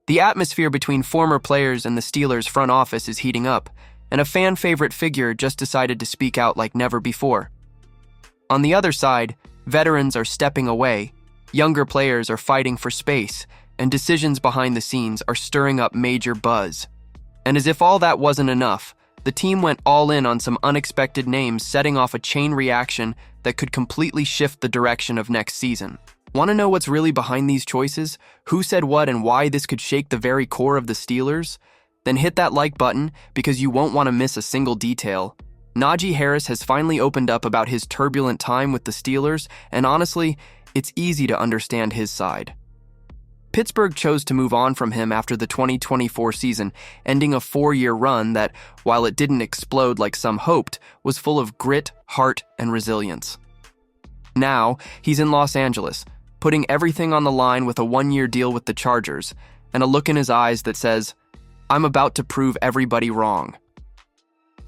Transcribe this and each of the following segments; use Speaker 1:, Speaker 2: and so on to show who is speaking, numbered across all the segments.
Speaker 1: The atmosphere between former players and the Steelers' front office is heating up, and a fan-favorite figure just decided to speak out like never before. On the other side, veterans are stepping away, younger players are fighting for space, and decisions behind the scenes are stirring up major buzz. And as if all that wasn't enough, the team went all in on some unexpected names, setting off a chain reaction that could completely shift the direction of next season. Want to know what's really behind these choices? Who said what and why this could shake the very core of the Steelers? Then hit that like button because you won't want to miss a single detail. Naji Harris has finally opened up about his turbulent time with the Steelers, and honestly, it's easy to understand his side. Pittsburgh chose to move on from him after the 2024 season, ending a 4-year run that, while it didn't explode like some hoped, was full of grit, heart, and resilience. Now, he's in Los Angeles, putting everything on the line with a 1-year deal with the Chargers, and a look in his eyes that says, "I'm about to prove everybody wrong."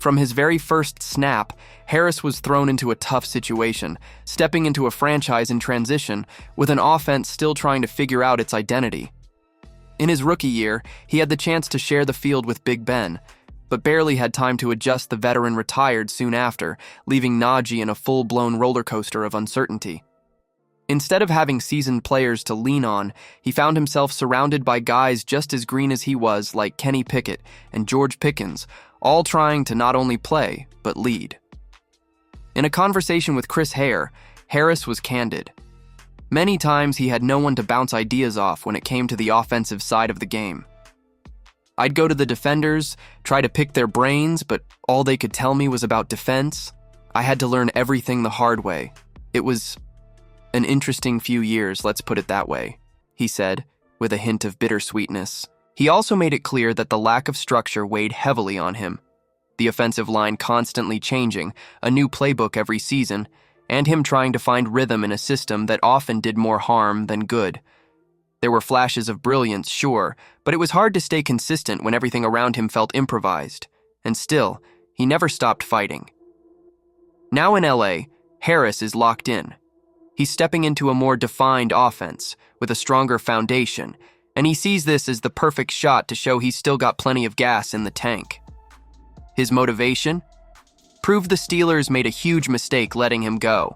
Speaker 1: From his very first snap, Harris was thrown into a tough situation, stepping into a franchise in transition with an offense still trying to figure out its identity. In his rookie year, he had the chance to share the field with Big Ben, but barely had time to adjust. The veteran retired soon after, leaving Najee in a full-blown roller coaster of uncertainty. Instead of having seasoned players to lean on, he found himself surrounded by guys just as green as he was, like Kenny Pickett and George Pickens, all trying to not only play, but lead. In a conversation with Chris Hare, Harris was candid. Many times he had no one to bounce ideas off when it came to the offensive side of the game. "I'd go to the defenders, try to pick their brains, but all they could tell me was about defense. I had to learn everything the hard way. It was an interesting few years, let's put it that way," he said, with a hint of bittersweetness. He also made it clear that the lack of structure weighed heavily on him. The offensive line constantly changing, a new playbook every season, and him trying to find rhythm in a system that often did more harm than good. There were flashes of brilliance, sure, but it was hard to stay consistent when everything around him felt improvised. And still, he never stopped fighting. Now in LA, Harris is locked in. He's stepping into a more defined offense, with a stronger foundation, and he sees this as the perfect shot to show he's still got plenty of gas in the tank. His motivation? Prove the Steelers made a huge mistake letting him go.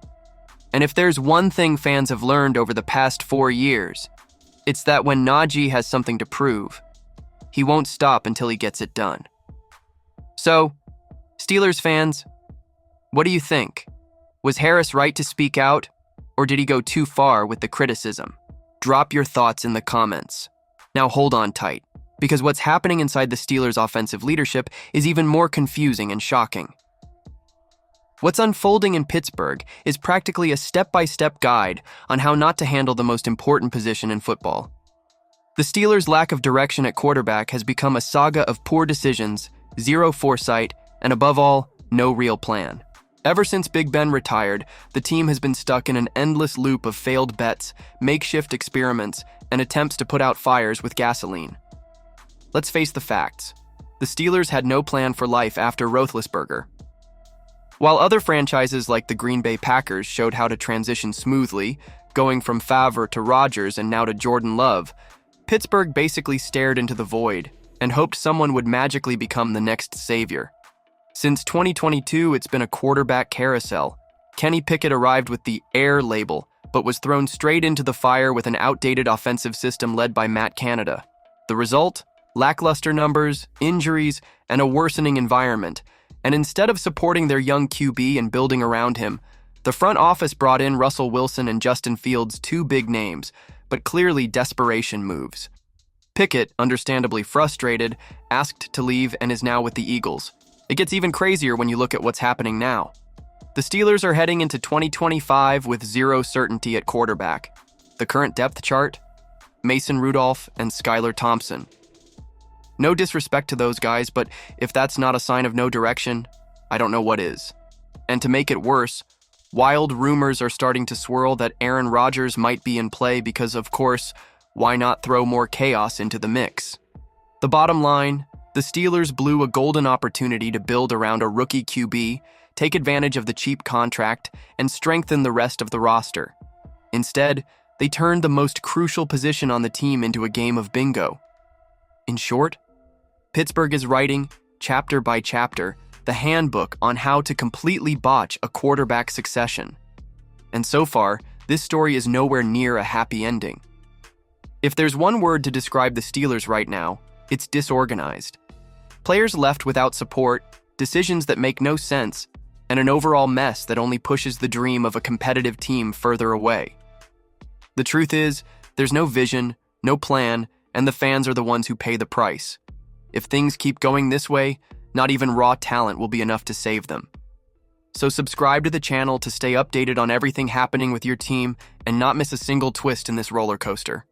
Speaker 1: And if there's one thing fans have learned over the past 4 years, it's that when Najee has something to prove, he won't stop until he gets it done. So, Steelers fans, what do you think? Was Harris right to speak out, or did he go too far with the criticism? Drop your thoughts in the comments. Now hold on tight, because what's happening inside the Steelers' offensive leadership is even more confusing and shocking. What's unfolding in Pittsburgh is practically a step-by-step guide on how not to handle the most important position in football. The Steelers' lack of direction at quarterback has become a saga of poor decisions, zero foresight, and above all, no real plan. Ever since Big Ben retired, the team has been stuck in an endless loop of failed bets, makeshift experiments, and attempts to put out fires with gasoline. Let's face the facts. The Steelers had no plan for life after Roethlisberger. While other franchises like the Green Bay Packers showed how to transition smoothly, going from Favre to Rodgers and now to Jordan Love, Pittsburgh basically stared into the void and hoped someone would magically become the next savior. Since 2022, it's been a quarterback carousel. Kenny Pickett arrived with the Air label, but was thrown straight into the fire with an outdated offensive system led by Matt Canada. The result? Lackluster numbers, injuries, and a worsening environment. And instead of supporting their young QB and building around him, the front office brought in Russell Wilson and Justin Fields, two big names, but clearly desperation moves. Pickett, understandably frustrated, asked to leave and is now with the Eagles. It gets even crazier when you look at what's happening now. The Steelers are heading into 2025 with zero certainty at quarterback. The current depth chart? Mason Rudolph and Skylar Thompson. No disrespect to those guys, but if that's not a sign of no direction, I don't know what is. And to make it worse, wild rumors are starting to swirl that Aaron Rodgers might be in play because, of course, why not throw more chaos into the mix? The bottom line, the Steelers blew a golden opportunity to build around a rookie QB, take advantage of the cheap contract, and strengthen the rest of the roster. Instead, they turned the most crucial position on the team into a game of bingo. In short, Pittsburgh is writing, chapter by chapter, the handbook on how to completely botch a quarterback succession. And so far, this story is nowhere near a happy ending. If there's one word to describe the Steelers right now, it's disorganized. Players left without support, decisions that make no sense, and an overall mess that only pushes the dream of a competitive team further away. The truth is, there's no vision, no plan, and the fans are the ones who pay the price. If things keep going this way, not even raw talent will be enough to save them. So subscribe to the channel to stay updated on everything happening with your team and not miss a single twist in this roller coaster.